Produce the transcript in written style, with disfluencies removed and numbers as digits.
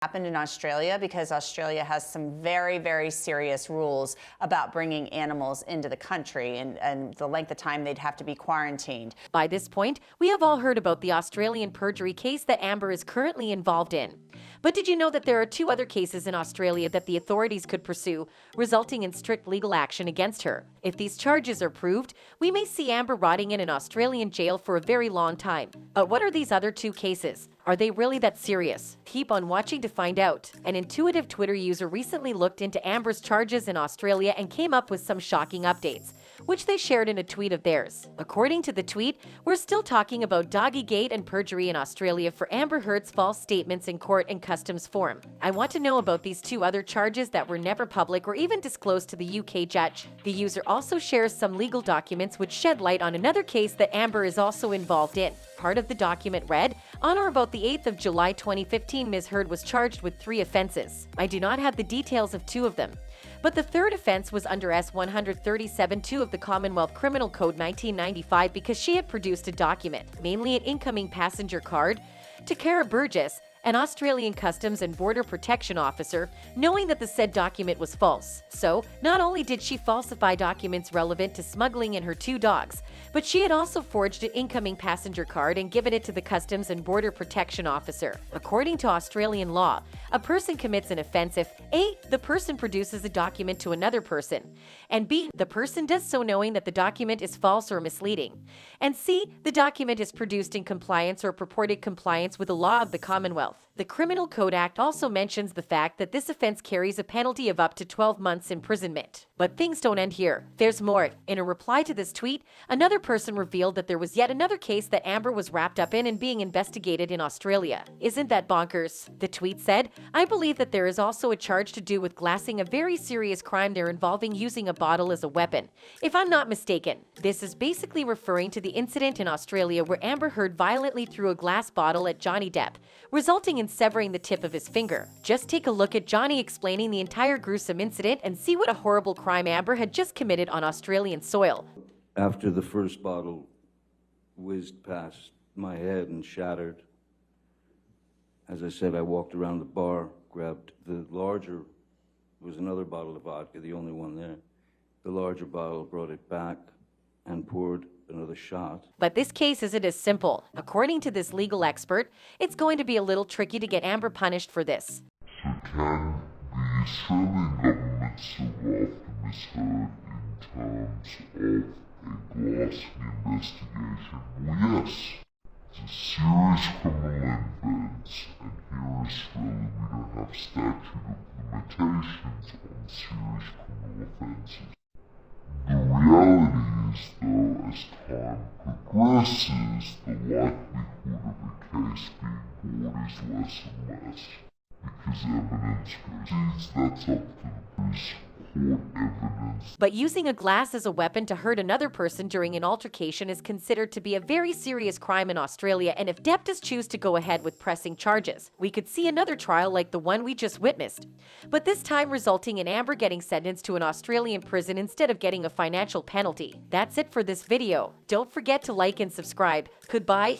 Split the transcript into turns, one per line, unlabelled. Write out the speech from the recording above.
happened in Australia, because Australia has some very, very serious rules about bringing animals into the country and the length of time they'd have to be quarantined.
By this point, we have all heard about the Australian perjury case that Amber is currently involved in. But did you know that there are 2 other cases in Australia that the authorities could pursue, resulting in strict legal action against her? If these charges are proved, we may see Amber rotting in an Australian jail for a very long time. But what are these other 2 cases? Are they really that serious? Keep on watching to find out. An intuitive Twitter user recently looked into Amber's charges in Australia and came up with some shocking updates, which they shared in a tweet of theirs. According to the tweet, we're still talking about Doggygate and perjury in Australia for Amber Heard's false statements in court and customs forum. I want to know about these 2 other charges that were never public or even disclosed to the UK judge. The user also shares some legal documents which shed light on another case that Amber is also involved in. Part of the document read, "On or about the 8th of July 2015, Ms. Heard was charged with 3 offenses. I do not have the details of 2 of them. But the 3rd offense was under S-137-2 of the Commonwealth Criminal Code 1995 because she had produced a document, mainly an incoming passenger card, to Cara Burgess, an Australian Customs and Border Protection officer, knowing that the said document was false. So, not only did she falsify documents relevant to smuggling in her 2 dogs, but she had also forged an incoming passenger card and given it to the Customs and Border Protection officer. According to Australian law, a person commits an offense if A. the person produces a document to another person, and B. the person does so knowing that the document is false or misleading, and C. the document is produced in compliance or purported compliance with the law of the Commonwealth. The Criminal Code Act also mentions the fact that this offense carries a penalty of up to 12 months imprisonment. But things don't end here. There's more. In a reply to this tweet, another person revealed that there was yet another case that Amber was wrapped up in and being investigated in Australia. Isn't that bonkers? The tweet said, "I believe that there is also a charge to do with glassing, a very serious crime there involving using a bottle as a weapon, if I'm not mistaken." This is basically referring to the incident in Australia where Amber Heard violently threw a glass bottle at Johnny Depp, resulting in severing the tip of his finger. Just take a look at Johnny explaining the entire gruesome incident and see what a horrible crime Amber had just committed on Australian soil.
After the first bottle whizzed past my head and shattered, as I said, I walked around the bar, grabbed the larger, was another bottle of vodka, the only one there. The larger bottle, brought it back and poured another shot.
But this case isn't as simple. According to this legal expert, it's going to be a little tricky to get Amber punished for this.
So can the Australian government sue after Ms. Heard in terms of a glassing investigation? Well, yes. It's a serious criminal offence, and here in Australia we don't have statute of limitations on serious criminal offences. The reality is, though, as time progresses, the likelihood of a case being brought is less and less, because evidence proceeds. That's up to the court evidence.
But using a glass as a weapon to hurt another person during an altercation is considered to be a very serious crime in Australia, and if Depp does choose to go ahead with pressing charges, we could see another trial like the one we just witnessed. But this time resulting in Amber getting sentenced to an Australian prison instead of getting a financial penalty. That's it for this video. Don't forget to like and subscribe. Goodbye.